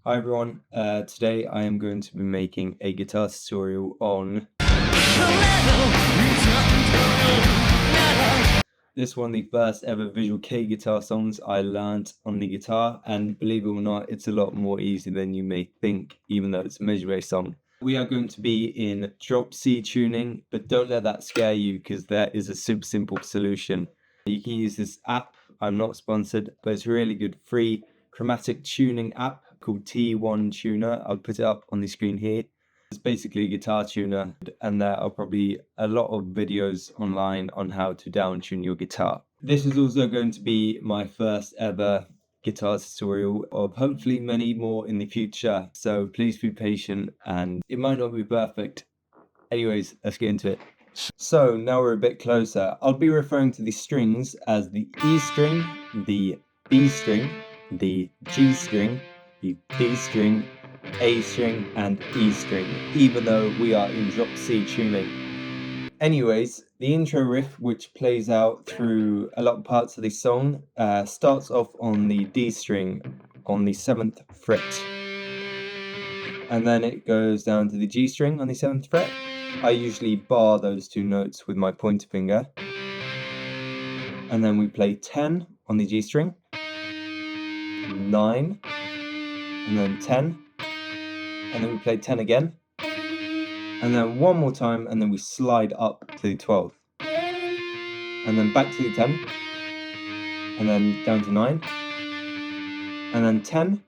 Hi everyone, today I am going to be making a guitar tutorial on this one, the first ever Vkei guitar songs I learned on the guitar, and believe it or not, it's a lot more easy than you may think, even though it's a Mejibray song. We are going to be in drop C tuning, but don't let that scare you because there is a super simple solution. You can use this app. I'm not sponsored, but it's a really good free chromatic tuning app called T1 Tuner. I'll put it up on the screen here. It's basically a guitar tuner, and there are probably a lot of videos online on how to down tune your guitar. This is also going to be my first ever guitar tutorial of hopefully many more in the future, so please be patient and it might not be perfect. Anyways, let's get into it. So now we're a bit closer. I'll be referring to the strings as the E string, the B string, the G string, the D string, A string and E string, even though we are in drop C tuning. Anyways, the intro riff, which plays out through a lot of parts of the song, starts off on the D string on the 7th fret. And then it goes down to the G string on the 7th fret. I usually bar those two notes with my pointer finger. And then we play 10 on the G string, 9, and then 10, and then we play 10 again, and then one more time, and then we slide up to the 12th, and then back to the 10, and then down to 9, and then 10,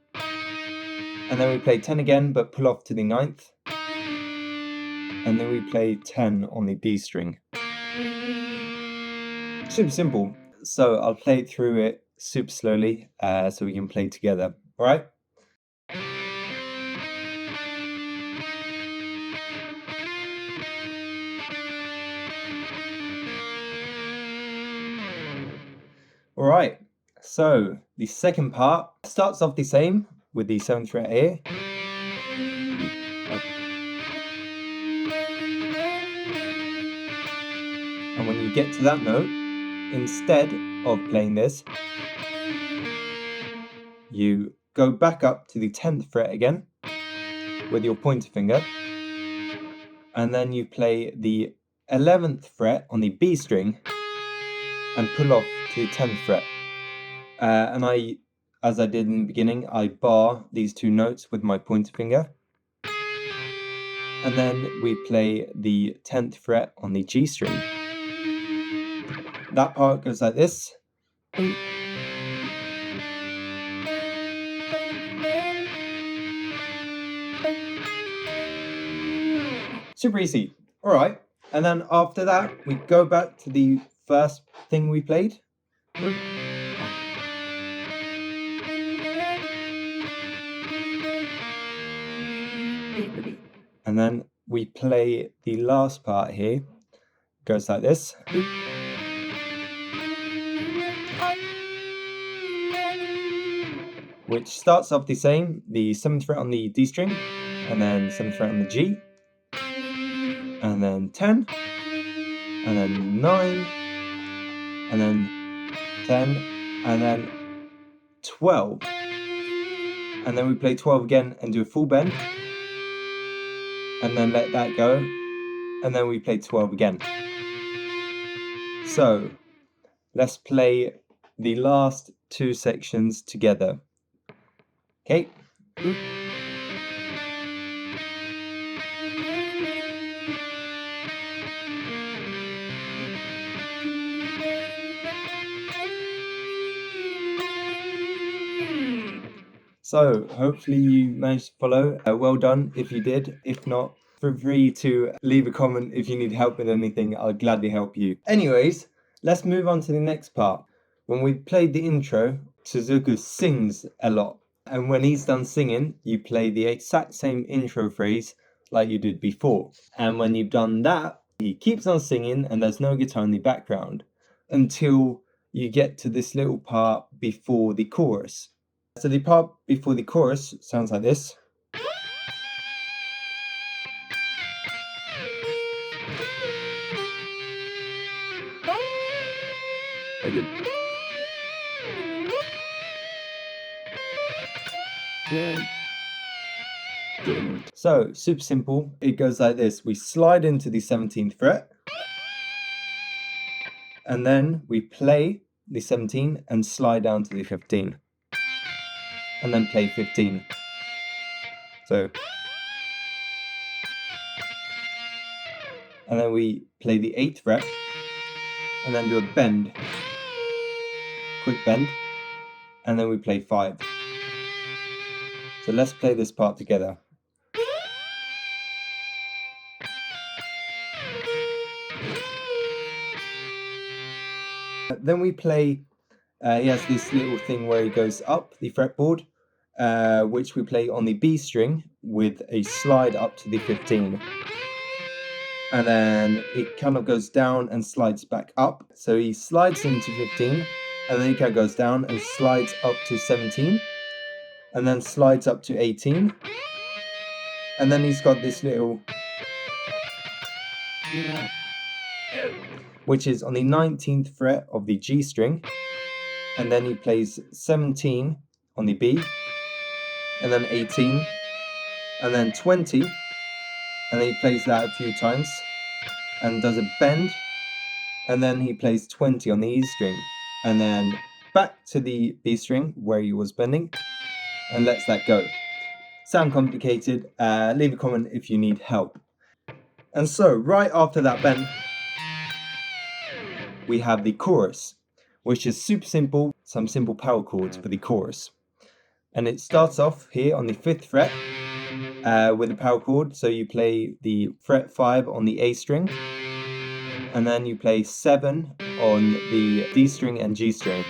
and then we play 10 again, but pull off to the 9th, and then we play 10 on the D string. Super simple. So I'll play it through it super slowly so we can play together. All right? All right. So the second part starts off the same with the 7th fret here. And when you get to that note, instead of playing this, you go back up to the 10th fret again with your pointer finger, and then you play the 11th fret on the B string and pull off to the 10th fret. And as I did in the beginning, I bar these two notes with my pointer finger, and then we play the 10th fret on the G string. That part goes like this. Super easy. All right. And then after that, we go back to the first thing we played. And then we play the last part here. Goes like this. Which starts off the same, the 7th fret on the D string, and then 7th fret on the G, and then 10, and then 9, and then 10, and then 12. And then we play 12 again and do a full bend, and then let that go, and then we play 12 again. So let's play the last two sections together. Okay. So hopefully you managed to follow. Well done if you did. If not, feel free to leave a comment if you need help with anything. I'll gladly help you. Anyways, let's move on to the next part. When we played the intro, Suzuku sings a lot. And when he's done singing, you play the exact same intro phrase like you did before. And when you've done that, he keeps on singing and there's no guitar in the background until you get to this little part before the chorus. So the part before the chorus sounds like this. So, super simple. It goes like this. We slide into the 17th fret, and then we play the 17 and slide down to the 15, and then play 15. So, and then we play the 8th fret, and then do a bend, quick bend, and then we play 5. So let's play this part together. Then we play, he has this little thing where he goes up the fretboard, which we play on the B string with a slide up to the 15. And then it kind of goes down and slides back up. So he slides into 15, and then he kind of goes down and slides up to 17, and then slides up to 18. And then he's got this little, which is on the 19th fret of the G string, and then he plays 17 on the B, and then 18, and then 20, and then he plays that a few times, and does a bend, and then he plays 20 on the E string, and then back to the B string where he was bending, and lets that go. Sound complicated? Leave a comment if you need help. And so, right after that bend, we have the chorus, which is super simple, some simple power chords for the chorus. And it starts off here on the 5th fret with a power chord. So you play the fret 5 on the A string, and then you play 7 on the D string and G string.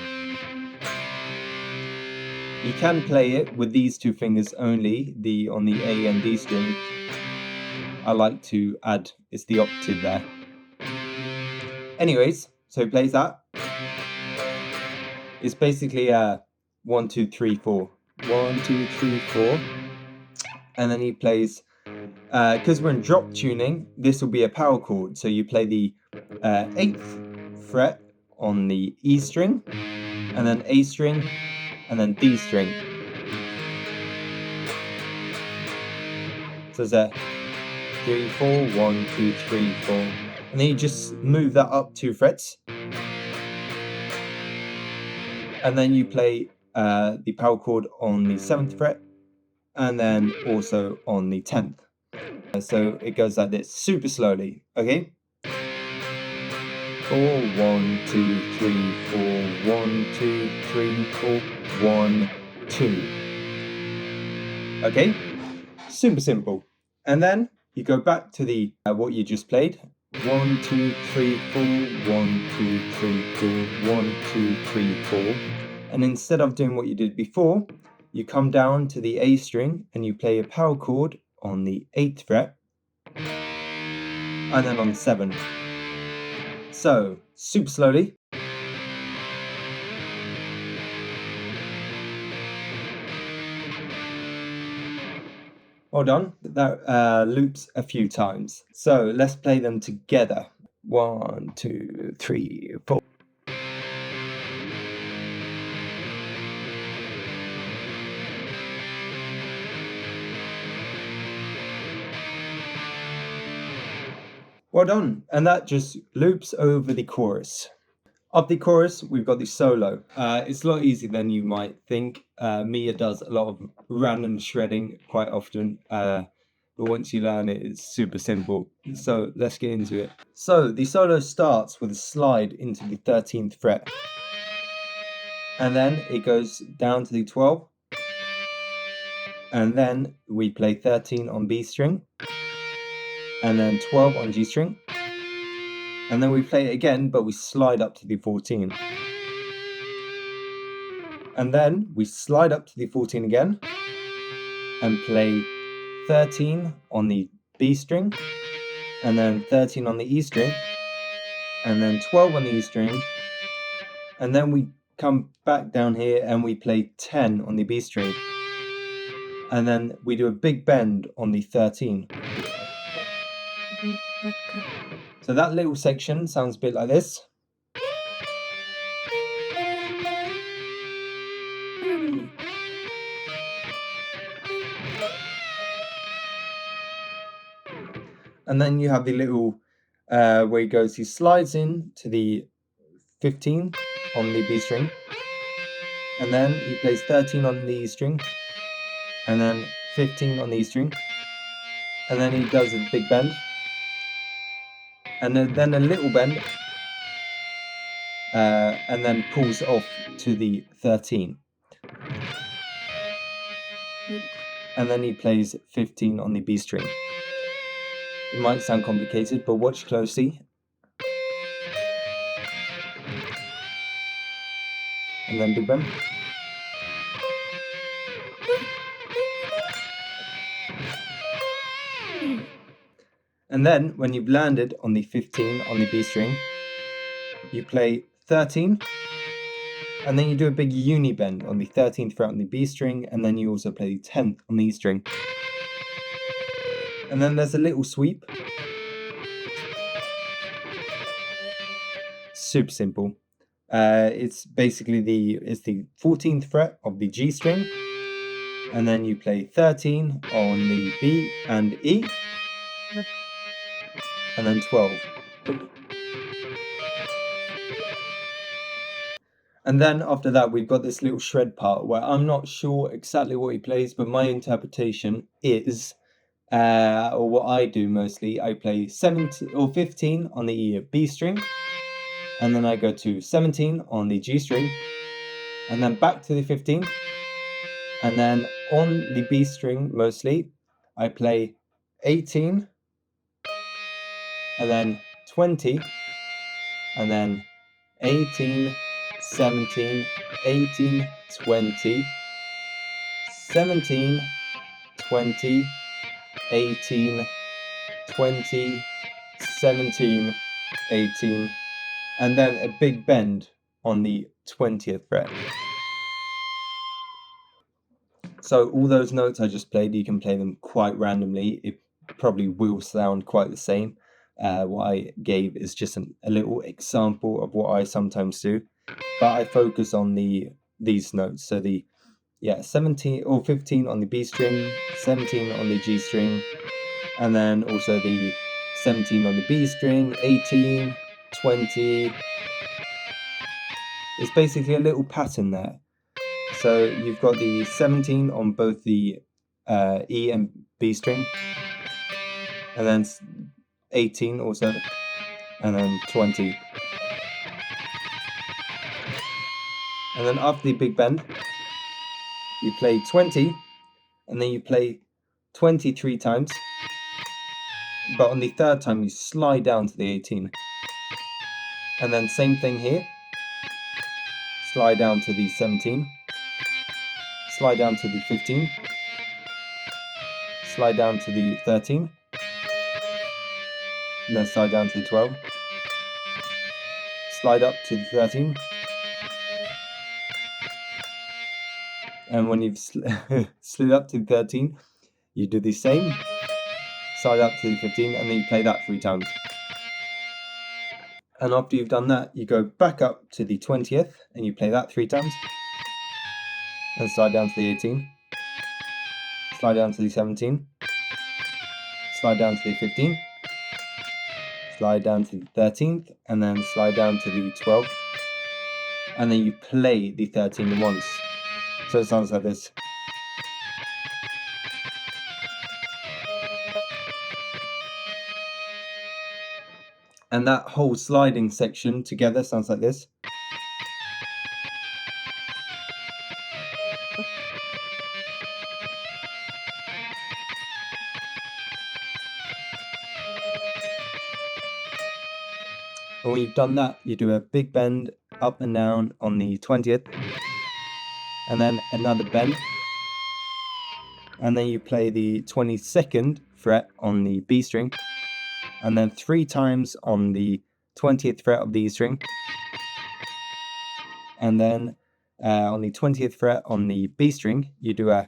You can play it with these two fingers only, on the A and D string. I like to add, it's the octave there. Anyways, so he plays that. It's basically 1, 2, 3, 4. 1, 2, 3, 4. And then he plays, because we're in drop tuning, this will be a power chord. So you play the 8th fret on the E string, and then A string, and then D string. So there's a 3, 4, 1, 2, 3, 4. And then you just move that up 2 frets. And then you play the power chord on the 7th fret, and then also on the 10th. So it goes like this, super slowly, okay? 4, 1, 2, 3, 4, 1, 2, 3, 4, 1, 2. Okay? Super simple. And then you go back to the what you just played. 1, 2, 3, 4, 1, 2, 3, 4, 1, 2, 3, 4. And instead of doing what you did before, you come down to the A string and you play a power chord on the 8th fret, and then on the 7th. So, super slowly. Well done. That loops a few times. So let's play them together. 1, 2, 3, 4. Well done. And that just loops over the chorus. Up the chorus, we've got the solo. It's a lot easier than you might think. Mia does a lot of random shredding quite often. But once you learn it, it's super simple. So let's get into it. So the solo starts with a slide into the 13th fret. And then it goes down to the 12th. And then we play 13 on B string. And then 12 on G string. And then we play it again, but we slide up to the 14. And then we slide up to the 14 again and play 13 on the B string, and then 13 on the E string, and then 12 on the E string, and then we come back down here and we play 10 on the B string, and then we do a big bend on the 13. So that little section sounds a bit like this. And then you have the little where he slides in to the 15 on the B string, and then he plays 13 on the E string, and then 15 on the E string, and then he does a big bend, and then a little bend, and then pulls off to the 13. And then he plays 15 on the B string. It might sound complicated, but watch closely. And then big bend. And then when you've landed on the 15 on the B string, you play 13, and then you do a big uni bend on the 13th fret on the B string, and then you also play the 10th on the E string. And then there's a little sweep. Super simple. It's basically the 14th fret of the G string, and then you play 13 on the B and E, and then 12. And then after that, we've got this little shred part where I'm not sure exactly what he plays, but my interpretation is, or what I do mostly, I play 17 or 15 on the B string, and then I go to 17 on the G string, and then back to the 15, and then on the B string mostly, I play 18, and then 20, and then 18, 17, 18, 20, 17, 20, 18, 20, 17, 18, and then a big bend on the 20th fret. So all those notes I just played, you can play them quite randomly. It probably will sound quite the same. What I gave is just a little example of what I sometimes do, but I focus on these notes. So 17 or 15 on the B string, 17 on the G string, and then also the 17 on the B string, 18, 20. It's basically a little pattern there. So you've got the 17 on both the E and B string, and then 18 also, and then 20. And then after the big bend, you play 20, and then you play 23 times, but on the third time you slide down to the 18. And then same thing here, slide down to the 17, slide down to the 15, slide down to the 13, and then slide down to the 12, slide up to the 13, and when you've slid up to the 13, you do the same, slide up to the 15, and then you play that 3 times. And after you've done that, you go back up to the 20th, and you play that 3 times, and slide down to the 18, slide down to the 17, slide down to the 15, slide down to the 13th, and then slide down to the 12th, and then you play the 13 once. So it sounds like this. And that whole sliding section together sounds like this. And when you've done that, you do a big bend up and down on the 20th, and then another bend, and then you play the 22nd fret on the B string, and then 3 times on the 20th fret of the E string, and then on the 20th fret on the B string, you do a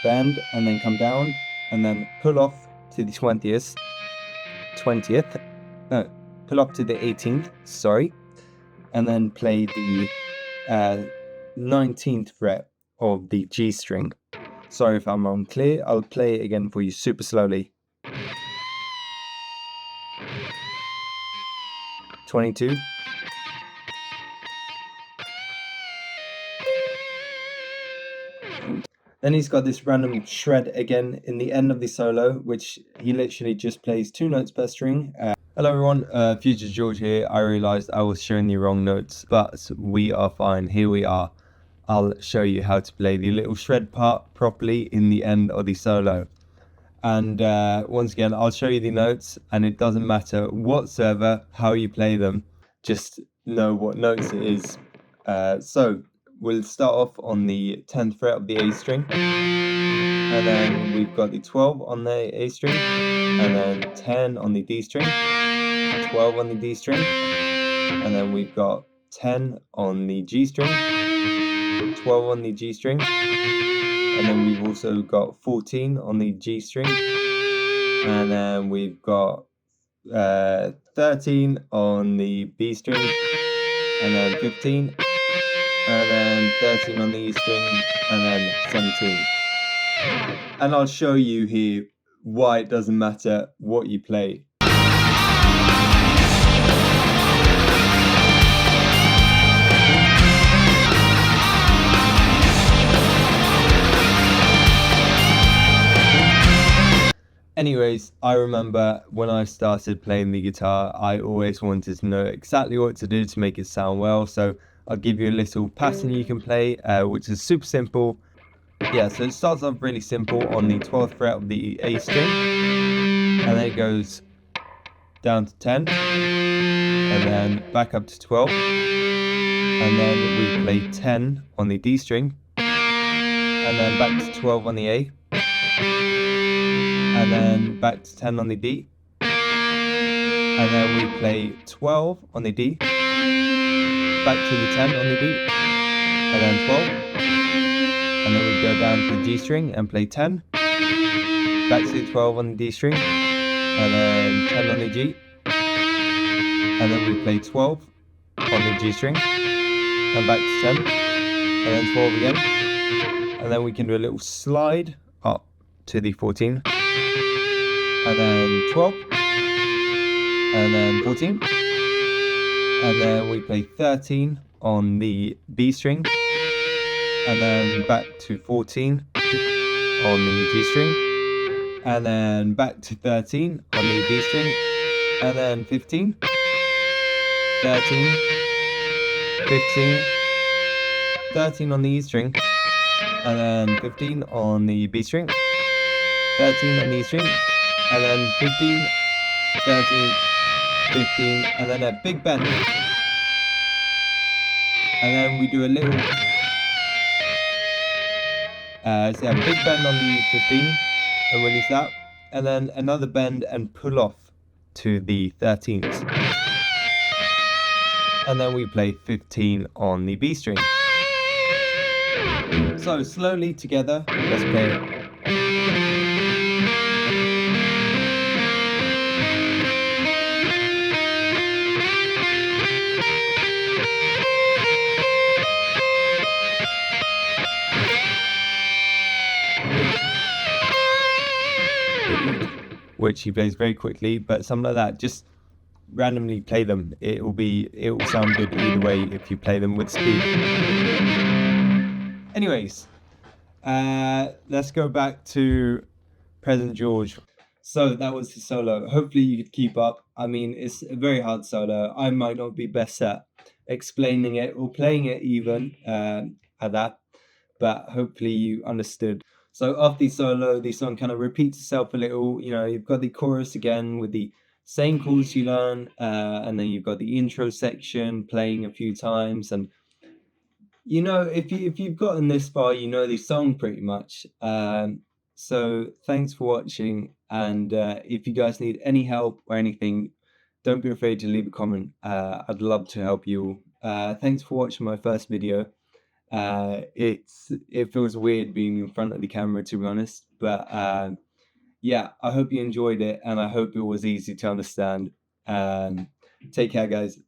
bend and then come down, and then pull off to the 20th, pull up to the 18th, sorry, and then play the 19th fret of the G string. Sorry if I'm unclear, I'll play it again for you super slowly. 22. Then he's got this random shred again in the end of the solo, which he literally just plays 2 notes per string. Hello everyone, Future George here. I realized I was showing the wrong notes, but we are fine. Here we are. I'll show you how to play the little shred part properly in the end of the solo. And once again, I'll show you the notes, and it doesn't matter whatsoever how you play them. Just know what notes it is. So we'll start off on the 10th fret of the A string, and then we've got the 12 on the A string, and then 10 on the D string, 12 on the D string, and then we've got 10 on the G string, 12 on the G string, and then we've also got 14 on the G string, and then we've got 13 on the B string, and then 15, and then 13 on the E string, and then 17. And I'll show you here why it doesn't matter what you play. Anyways, I remember when I started playing the guitar, I always wanted to know exactly what to do to make it sound well. So I'll give you a little pattern you can play, which is super simple. Yeah, so it starts off really simple on the 12th fret of the A string, and then it goes down to 10, and then back up to 12, and then we play 10 on the D string, and then back to 12 on the A, and then back to 10 on the D, and then we play 12 on the D, back to the 10 on the D, and then 12, and then we go down to the G string and play 10, back to the 12 on the D string, and then 10 on the G, and then we play 12 on the G string, and back to 10, and then 12 again, and then we can do a little slide up to the 14, and then 12, and then 14, and then we play 13 on the B string, and then back to 14 on the G string, and then back to 13 on the D string, and then 15, 13, 15, 13 on the E string, and then 15 on the B string, 13 on the E string, and then 15, 13, 15, and then a big bend. And then we do a little, so a big bend on the 15, and release that, and then another bend and pull off to the 13th. And then we play 15 on the B string. So slowly together, let's play it. Which he plays very quickly, but something like that, just randomly play them. It will sound good either way if you play them with speed. Anyways, let's go back to Present George. So that was the solo. Hopefully you could keep up. I mean, it's a very hard solo. I might not be best at explaining it or playing it even at that, but hopefully you understood. So after the solo, the song kind of repeats itself a little. You know, you've got the chorus again with the same chords you learn, and then you've got the intro section playing a few times. And you know, if you've gotten this far, you know the song pretty much. So thanks for watching, and if you guys need any help or anything, don't be afraid to leave a comment. I'd love to help you. Thanks for watching my first video. It feels weird being in front of the camera, to be honest, but yeah, I hope you enjoyed it, and I hope it was easy to understand. Take care, guys.